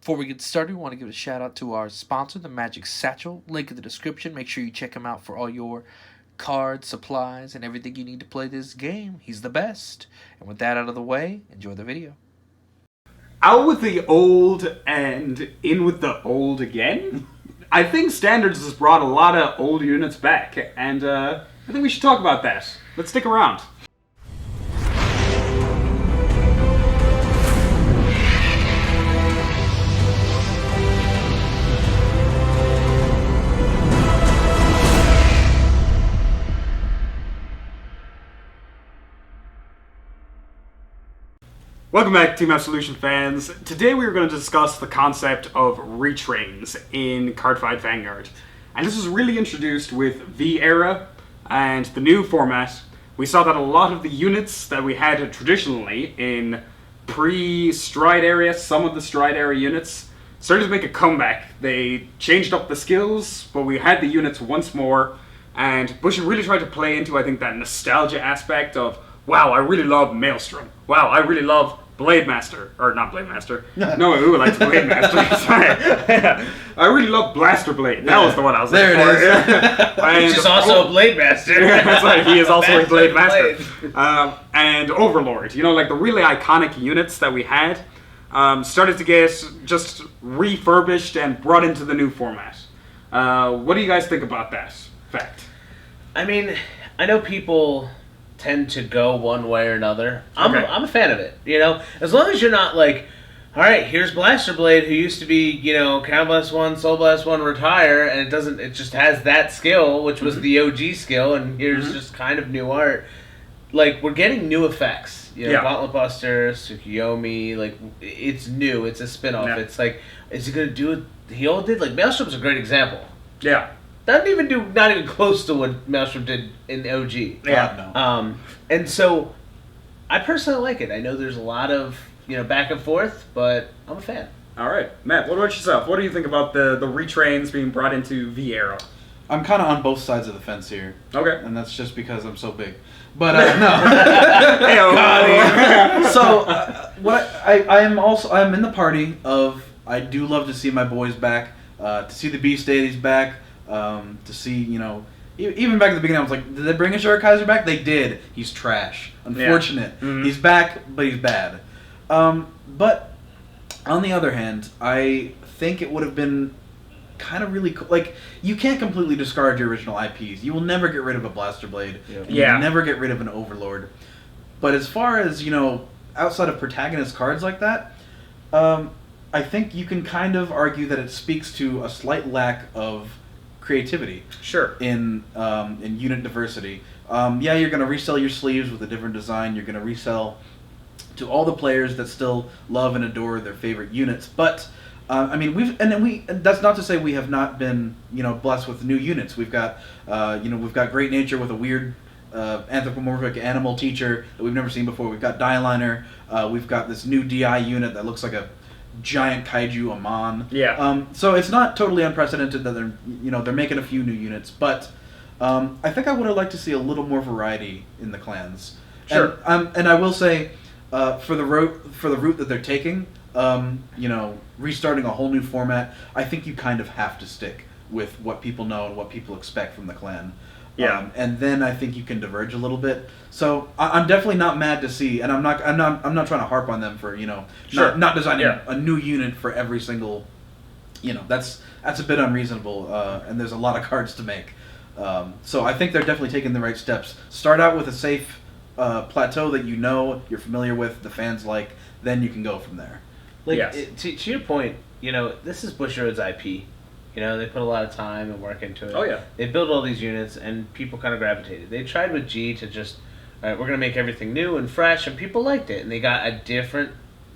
Before we get started, we want to give a shout out to our sponsor, the Magic Satchel. Link in the description. Make sure you check him out for all your cards, supplies, and everything you need to play this game. He's the best. And with that out of the way, enjoy the video. Out with the old and in with the old again. I think Standards has brought a lot of old units back, and I think we should talk about that. Let's stick around. Welcome back, Team Absolution fans. Today we are going to discuss the concept of retrains in Cardfight Vanguard. And this was really introduced with V-Era and the new format. We saw that a lot of the units that we had traditionally in pre-Stride area, some of the Stride area units, started to make a comeback. They changed up the skills, but we had the units once more. And Bush really tried to play into, I think, that nostalgia aspect of, wow, I really love Maelstrom. Wow, I really love Blade Master. Or not Blade Master. No, who likes Blade Master? Sorry. I really love Blaster Blade. That was the one I was looking for. There it is. Which is also a Blade Master. That's right, he is also a Blade Master. And Overlord. You know, like the really iconic units that we had started to get just refurbished and brought into the new format. What do you guys think about that fact? I mean, I know people tend to go one way or another. I'm a fan of it, you know? As long as you're not like, all right, here's Blaster Blade, who used to be, you know, Counter Blast 1, Soul Blast 1, retire, and it just has that skill, which was the OG skill, and here's just kind of new art. Like, we're getting new effects. You know, Gauntlet Buster, Tsukiyomi, like, it's new, it's a spin-off. Yeah. It's like, is he going to do what he all did? Like, Maelstrom's a great example. Yeah. Not even close to what Maelstrom did in OG. Yeah. No. And so, I personally like it. I know there's a lot of, you know, back and forth, but I'm a fan. All right. Matt, what about yourself? What do you think about the retrains being brought into V-Era? I'm kind of on both sides of the fence here. Okay. And that's just because I'm so big. But, no. So, I'm in the party of, I do love to see my boys back, to see the B-Stadies back, to see, you know, even back at the beginning, I was like, did they bring Ashura Kaiser back? They did. He's trash. Unfortunate. Yeah. Mm-hmm. He's back, but he's bad. But on the other hand, I think it would have been kind of really cool. Like, you can't completely discard your original IPs. You will never get rid of a Blaster Blade. Yeah. You will never get rid of an Overlord. But as far as, you know, outside of protagonist cards like that, I think you can kind of argue that it speaks to a slight lack of creativity. Sure. In unit diversity. Yeah, you're going to resell your sleeves with a different design. You're going to resell to all the players that still love and adore their favorite units. But I mean, that's not to say we have not been, you know, blessed with new units. We've got, we've got Great Nature with a weird anthropomorphic animal teacher that we've never seen before. We've got Dieliner. We've got this new DI unit that looks like a giant kaiju Amon. Yeah. So it's not totally unprecedented that they're making a few new units, but I think I would have liked to see a little more variety in the clans. Sure. And I will say, for the route that they're taking, restarting a whole new format, I think you kind of have to stick with what people know and what people expect from the clan. Yeah. And then I think you can diverge a little bit. So I'm definitely not mad to see, and I'm not trying to harp on them for, you know, not designing a new unit for every single, you know, that's a bit unreasonable, and there's a lot of cards to make. So I think they're definitely taking the right steps. Start out with a safe plateau that you know, you're familiar with, the fans like, then you can go from there. Like, to your point, you know, this is Bushiroad's IP. You know, they put a lot of time and work into it. Oh, yeah. They built all these units, and people kind of gravitated. They tried with G to just, all right, we're going to make everything new and fresh, and people liked it. And they got a different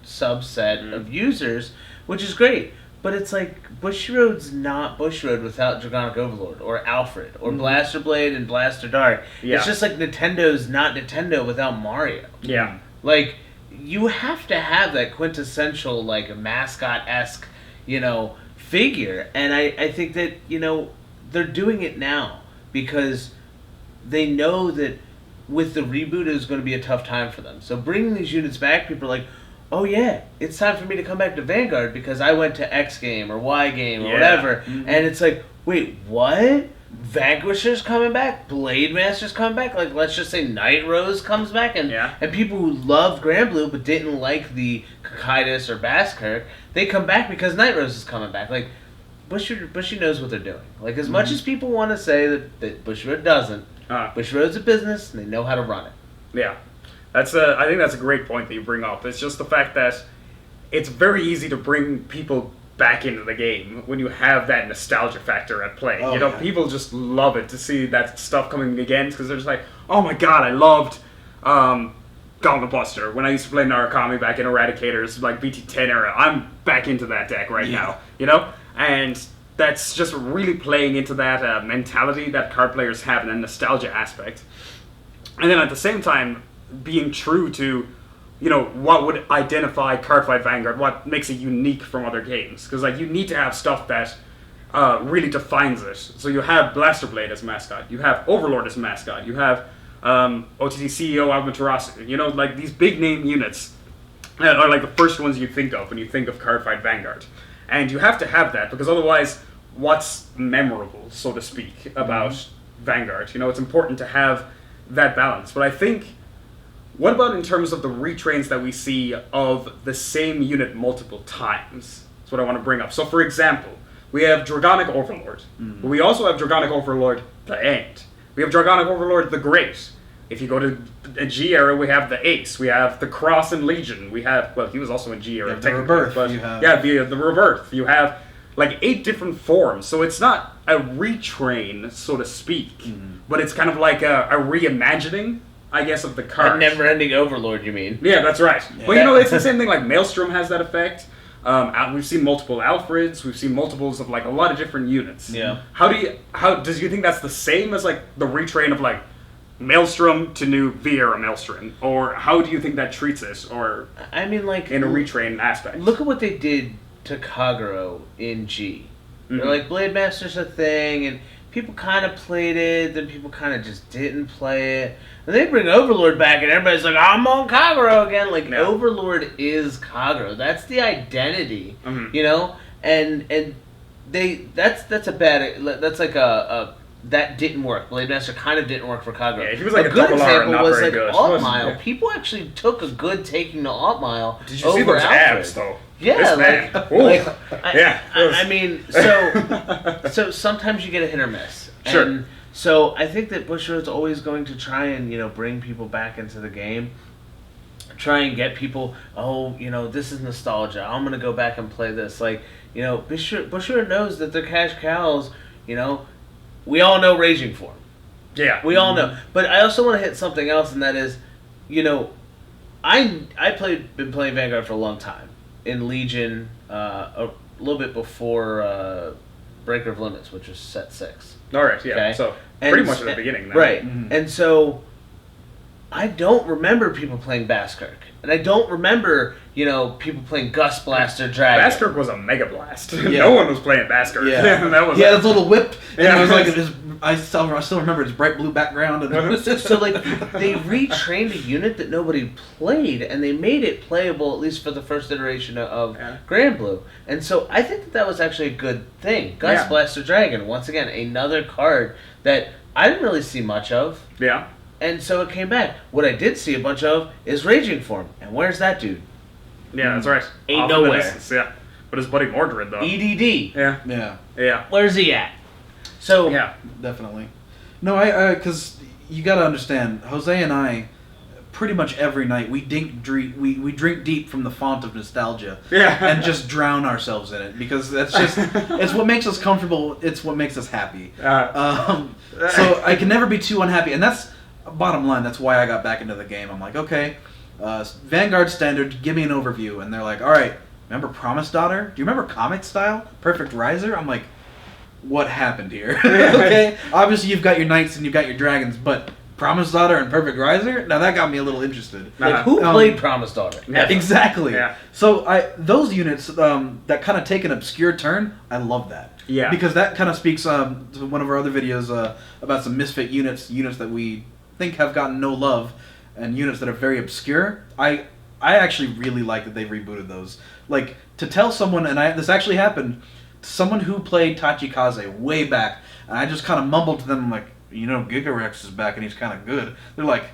subset of users, which is great. But it's like, Bushiroad's not Bushiroad without Dragonic Overlord, or Alfred, or Blaster Blade and Blaster Dark. Yeah. It's just like Nintendo's not Nintendo without Mario. Yeah. Like, you have to have that quintessential, like, mascot-esque, you know, figure, and I think that, you know, they're doing it now because they know that with the reboot it was going to be a tough time for them. So bringing these units back, people are like, oh yeah, it's time for me to come back to Vanguard because I went to X game or Y game or Yeah. whatever. Mm-hmm. And it's like, wait, what? Vanquisher's coming back? Blade Master's coming back? Like, let's just say Night Rose comes back? And people who love Grand Blue but didn't like the Cocytus or Basskirk, they come back because Night Rose is coming back. Like, Bushy knows what they're doing. Like, as much as people want to say that Bushiroad doesn't, Bushiroad's a business and they know how to run it. Yeah. I think that's a great point that you bring up. It's just the fact that it's very easy to bring people back into the game when you have that nostalgia factor at play. Oh, you know, yeah. people just love it to see that stuff coming again because they're just like, oh my god, I loved Gauntlet Buster when I used to play Narukami back in Eradicators, like BT10 era. I'm back into that deck right now, you know? And that's just really playing into that mentality that card players have and the nostalgia aspect. And then at the same time, being true to, you know, what would identify Cardfight Vanguard, what makes it unique from other games. Because, like, you need to have stuff that really defines it. So you have Blaster Blade as mascot, you have Overlord as mascot, you have OTT CEO Almaterasu. You know, like, these big name units are like the first ones you think of when you think of Cardfight Vanguard. And you have to have that, because otherwise, what's memorable, so to speak, about Vanguard? You know, it's important to have that balance. But I think, what about in terms of the retrains that we see of the same unit multiple times? That's what I want to bring up. So, for example, we have Dragonic Overlord. But we also have Dragonic Overlord the End. We have Dragonic Overlord the Great. If you go to a G era, we have the Ace. We have the Cross and Legion. We have, well, he was also in G era. The Rebirth. But, You have... yeah, the Rebirth. You have like 8 different forms. So it's not a retrain, so to speak, but it's kind of like a reimagining, I guess, of the card. A never-ending Overlord, you mean? Yeah, that's right. Yeah. Well, you know, it's the same thing. Like Maelstrom has that effect. We've seen multiple Alfreds. We've seen multiples of like a lot of different units. Yeah. How does you think that's the same as like the retrain of like Maelstrom to new V-era Maelstrom, or how do you think that treats it, or I mean, like, in a retrain aspect? look at what they did to Kagero in G. They're like, Blade Master's a thing, and people kind of played it, then people kind of just didn't play it. And they bring Overlord back, and everybody's like, I'm on Kagero again. Like, Yeah. Overlord is Kagero. That's the identity, you know? And that's a bad, that's like that didn't work. Blade Master kind of didn't work for Kagero. Yeah, he was like a good double R, example not was very like good. Alt Wasn't- Mile. yeah. People actually took a good taking to Alt Mile. Did you over see those Alfred. abs though? Yeah, This man. like, Ooh. like Yeah, it was- I mean, so sometimes you get a hit or miss. Sure. And so I think that Bushiroad's always going to try and, you know, bring people back into the game. Try and get people, oh, you know, this is nostalgia. I'm going to go back and play this. Like, you know, Bushiroad knows that they're cash cows, you know. We all know Raging Form. Yeah. We all know. But I also want to hit something else, and that is, you know, been playing Vanguard for a long time. In Legion, a little bit before Breaker of Limits, which was set 6. All right. Yeah. Okay. So And pretty much at the beginning. Now. Right. And so I don't remember people playing Basskirk. And I don't remember, you know, people playing Gust Blaster Dragon. Basskirk was a Mega Blast. Yeah. No one was playing Basskirk. Yeah. That was He had his little whip, and Yeah. it was like I still remember his bright blue background. And So, like, they retrained a unit that nobody played, and they made it playable, at least for the first iteration of Grand Blue. And so I think that was actually a good thing. Gust Yeah. Blaster Dragon, once again, another card that I didn't really see much of. Yeah. And so it came back. What I did see a bunch of is Raging Form. And where's that dude? Yeah, that's right. Ain't Off in the nowhere. distance, yeah. But his buddy Mordred, though. EDD. Yeah. yeah, Yeah. Where's he at? So, Yeah. definitely. No, I because you got to understand, Jose and I, pretty much every night we drink deep from the font of nostalgia, Yeah. and just drown ourselves in it because that's just it's what makes us comfortable. It's what makes us happy. So I can never be too unhappy, and that's bottom line. That's why I got back into the game. I'm like, okay, Vanguard standard, give me an overview, and they're like, all right, remember Promise Daughter? Do you remember Comic Style? Perfect Riser? I'm like, what happened here? Okay, obviously you've got your knights and you've got your dragons, but Promise Daughter and Perfect Riser? Now that got me a little interested. like, who played Promise Daughter? Yeah. Exactly. Yeah. So those units that kind of take an obscure turn, I love that. Yeah. Because that kind of speaks to one of our other videos about some misfit units that we think have gotten no love, and units that are very obscure. I I actually really like that they rebooted those. Like, to tell someone, and this actually happened, someone who played Tachikaze way back, and I just kind of mumbled to them, like, Gigarex is back and he's kind of good. They're like,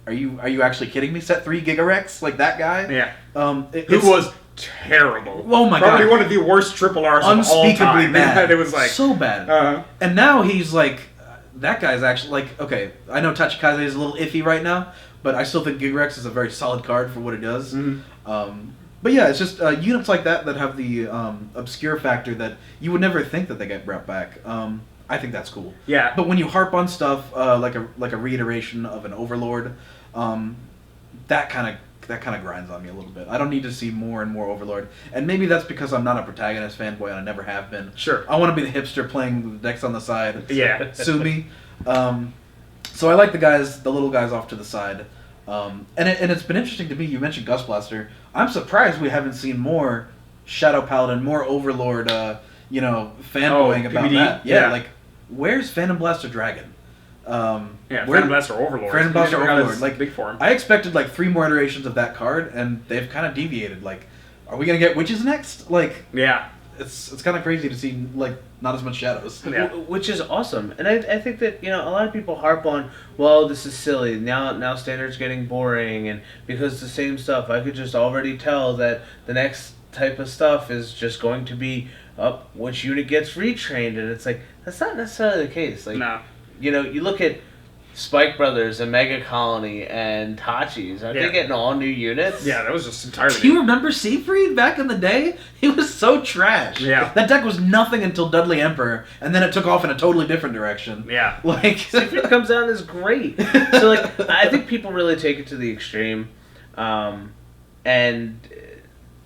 are you actually kidding me? Set 3 Gigarex? Like that guy? Yeah. Who was terrible. Oh my Probably god. one of the worst triple Rs of all Unspeakably time. bad. It was like... So bad. And now he's like... That guy's actually, like... Okay, I know Tachikaze is a little iffy right now, but I still think Gigarex is a very solid card for what it does. But yeah, it's just units like that have the obscure factor that you would never think that they get brought back. I think that's cool. Yeah. But when you harp on stuff like a reiteration of an Overlord, that kind of grinds on me a little bit. I don't need to see more and more Overlord, and maybe that's because I'm not a protagonist fanboy and I never have been. Sure. I want to be the hipster playing the decks on the side. Yeah. Sue me. So I like the little guys off to the side. And it's been interesting to me. You mentioned Gust Blaster. I'm surprised we haven't seen more Shadow Paladin, more Overlord. Fanboying about PBD? that. Yeah, Yeah. like where's Phantom Blaster Dragon? Phantom Blaster Overlord. Phantom Blaster He never got Overlord. his Like big form. I expected like 3 more iterations of that card, and they've kind of deviated. Like, are we gonna get witches next? Like, Yeah. it's kind of crazy to see like not as much shadows. Yeah. Which is awesome, and I think that a lot of people harp on, well, this is silly. Now standard's getting boring, and because it's the same stuff, I could just already tell that the next type of stuff is just going to be up which unit gets retrained, and it's like that's not necessarily the case. Like, No. You look at Spike Brothers and Mega Colony and Tachi's. Are they getting all new units? Yeah, that was just entirely... Do you remember Siegfried back in the day? He was so trash. Yeah. That deck was nothing until Dudley Emperor, and then it took off in a totally different direction. Yeah. Like Siegfried comes out and is great. So like, I think people really take it to the extreme, and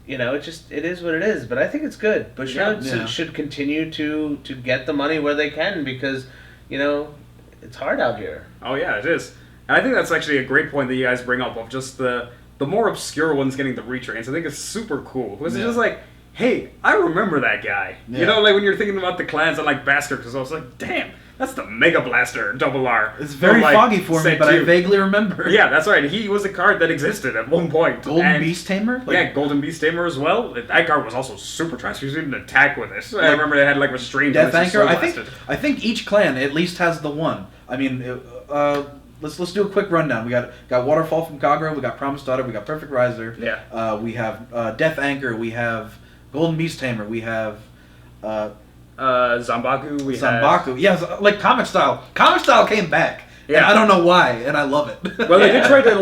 it is what it is. But I think it's good. Bushiroad should continue to get the money where they can, because it's hard out here. Oh yeah, it is. And I think that's actually a great point that you guys bring up of just the more obscure ones getting the retrains. I think it's super cool. Because it's just like, hey, I remember that guy. Yeah. Like when you're thinking about the clans on like Basker, because I was like, damn, that's the Mega Blaster Double R. It's very foggy for me, but I vaguely remember. Yeah, that's right. He was a card that existed at one point. Golden Beast Tamer? Golden Beast Tamer as well. That card was also super trash. He was even attack with it. I remember they had like restrained Death Anchor. Blasted. I think each clan at least has the one. I mean, let's do a quick rundown. We got Waterfall from Kagura. We got Promised Daughter. We got Perfect Riser. Yeah. We have Death Anchor. We have Golden Beast Tamer. We have Zambaku. Zambaku. Yeah, like Comic Style. Comic Style came back. Yeah. And I don't know why, and I love it. Well, they did try to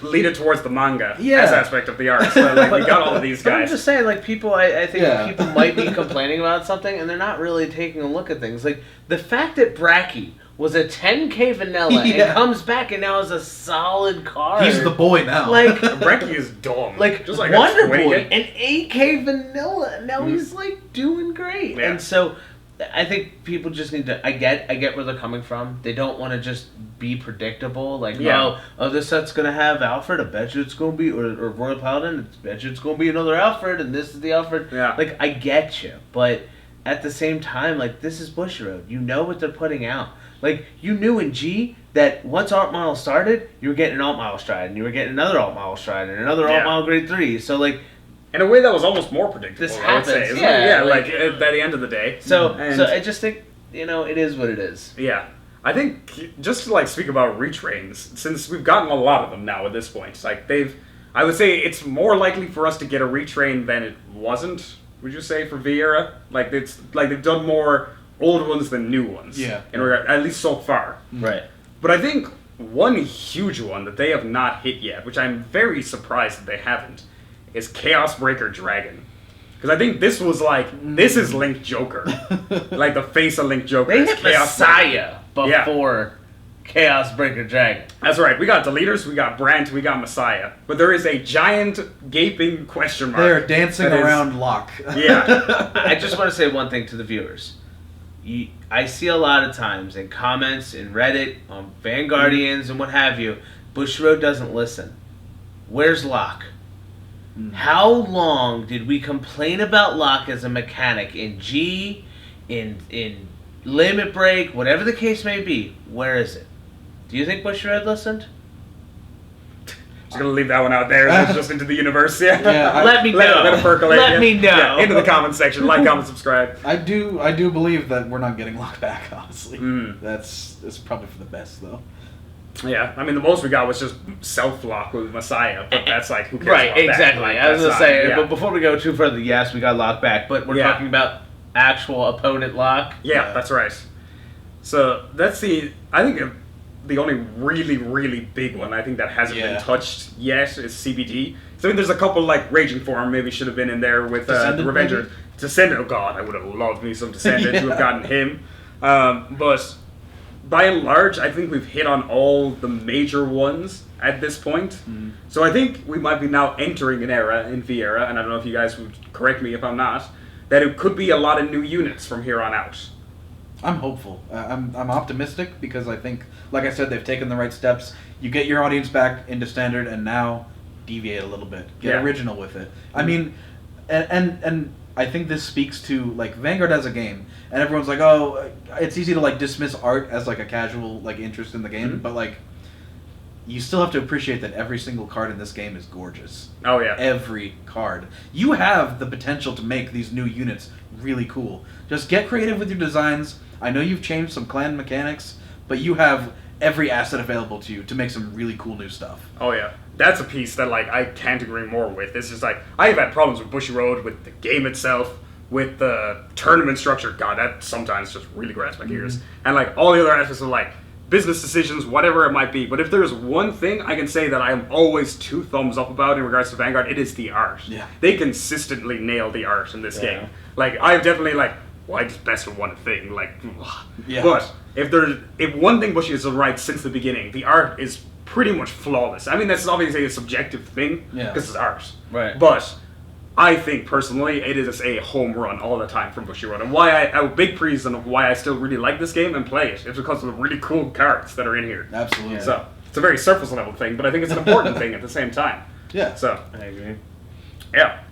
lead it towards the manga as aspect of the art. So we got all of these guys. But I'm just saying, like, people, I think people might be complaining about something, and they're not really taking a look at things. Like, the fact that Bracky was a 10k vanilla and comes back and now is a solid card. He's the boy now. Like, Bracky is dumb. Like, just like Wonder Boy, an 8k vanilla. Now he's like doing great. Yeah. And so I think people just need to. I get where they're coming from. They don't want to just be predictable. Like, oh, this set's gonna have Alfred. I bet you it's gonna be or Royal Paladin. I bet you it's gonna be another Alfred, and this is the Alfred. Yeah. Like, I get you, but at the same time, like, this is Bushiroad. You know what they're putting out. Like, you knew in G that once Alt Mile started, you were getting an Alt Mile Stride, and you were getting another Alt Mile Stride, and another Alt Mile Grade 3. So, like, in a way that was almost more predictable, this I would say. happens. Yeah, like by the end of the day. So I just think, it is what it is. Yeah. I think, just to speak about retrains, since we've gotten a lot of them now at this point, I would say it's more likely for us to get a retrain than it wasn't, would you say, for V-Era? Like, they've done more old ones than new ones. Yeah. In regard, at least so far. Right. But I think one huge one that they have not hit yet, which I'm very surprised that they haven't, is Chaos Breaker Dragon. Because I think this was this is Link Joker. Like the face of Link Joker. They is hit Chaos Messiah before Chaos Breaker Dragon. That's right. We got Deleters, we got Brant, we got Messiah. But there is a giant gaping question mark. They're dancing around Locke. Yeah. I just want to say one thing to the viewers. I see a lot of times in comments, in Reddit, on Vanguardians and what have you, Bushiroad doesn't listen. Where's Locke? How long did we complain about Locke as a mechanic in G, in Limit Break, whatever the case may be? Where is it? Do you think Bushiroad listened? Just gonna leave that one out there. That's just into the universe. Yeah. Let me know. Let it percolate. Let me know. Yeah, into the comments section. Like, comment, subscribe. I do believe that we're not getting locked back. Honestly, it's probably for the best though. Yeah, I mean the most we got was just self-lock with Messiah, but that's like who cares Right, about exactly. that? Like, I was gonna say, yeah. but before we go too further, yes, we got locked back, but we're talking about actual opponent lock. Yeah, that's right. So that's I think the only really big one I think that hasn't been touched yet is CBD. So I mean, there's a couple like Raging Form maybe should have been in there with the Revenger. Descendant, oh god, I would have loved me some Descendant to have gotten him. But by and large, I think we've hit on all the major ones at this point. So I think we might be now entering an era in V-Era, and I don't know if you guys would correct me if I'm not, that it could be a lot of new units from here on out. I'm hopeful. I'm optimistic because I think, like I said, they've taken the right steps. You get your audience back into standard, and now deviate a little bit. Get original with it. I mean, and I think this speaks to like Vanguard as a game, and everyone's like, oh, it's easy to like dismiss art as like a casual like interest in the game, but like you still have to appreciate that every single card in this game is gorgeous. Oh yeah, every card. You have the potential to make these new units really cool. Just get creative with your designs. I know you've changed some clan mechanics, but you have every asset available to you to make some really cool new stuff. Oh yeah. That's a piece that like I can't agree more with. It's just like I've had problems with Bushy Road, with the game itself, with the tournament structure. God, that sometimes just really grinds my gears. And like all the other aspects of like business decisions, whatever it might be. But if there's one thing I can say that I am always 2 thumbs up about in regards to Vanguard, it is the art. Yeah. They consistently nail the art in this game. Like I've definitely like, well, I just best of one thing. Like, but if one thing Bushy has done right since the beginning, the art is pretty much flawless. I mean, that's obviously a subjective thing because it's art. Right. But I think personally, it is a home run all the time from Bushy Road, and why a big reason of why I still really like this game and play it is because of the really cool cards that are in here. Absolutely. So it's a very surface level thing, but I think it's an important thing at the same time. Yeah. So I agree. Yeah.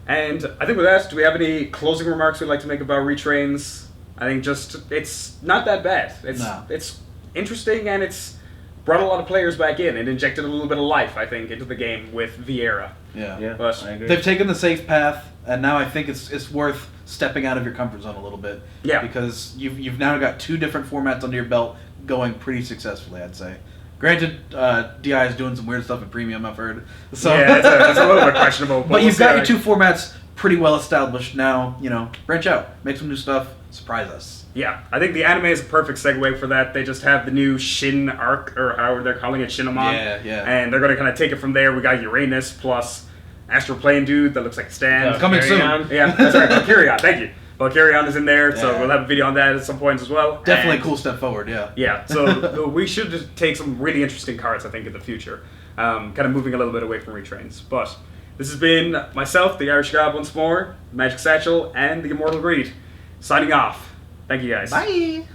And I think with that, do we have any closing remarks we'd like to make about Retrains? I think just it's not that bad. It's interesting, and it's brought a lot of players back in and injected a little bit of life, I think, into the game with V-Era. Yeah. But I agree. They've taken the safe path, and now I think it's worth stepping out of your comfort zone a little bit. Yeah. Because you've now got 2 different formats under your belt going pretty successfully, I'd say. Granted, DI is doing some weird stuff in Premium, I've heard. So yeah, that's a little bit questionable. But you've got your 2 formats pretty well established now. Branch out, make some new stuff, surprise us. Yeah, I think the anime is a perfect segue for that. They just have the new Shin arc, or how they're calling it, Shinamon. Yeah. And they're going to kind of take it from there. We got Uranus plus Astral Plane dude that looks like a stand. Coming soon. Yeah, that's right. Valkyrion, thank you. Valkyrion is in there, so we'll have a video on that at some point as well. Definitely a cool step forward, yeah. Yeah, so we should just take some really interesting cards, I think, in the future. Kind of moving a little bit away from Retrains. But this has been myself, the Irish God once more, Magic Satchel, and the Immortal Greed. Signing off. Thank you guys. Bye!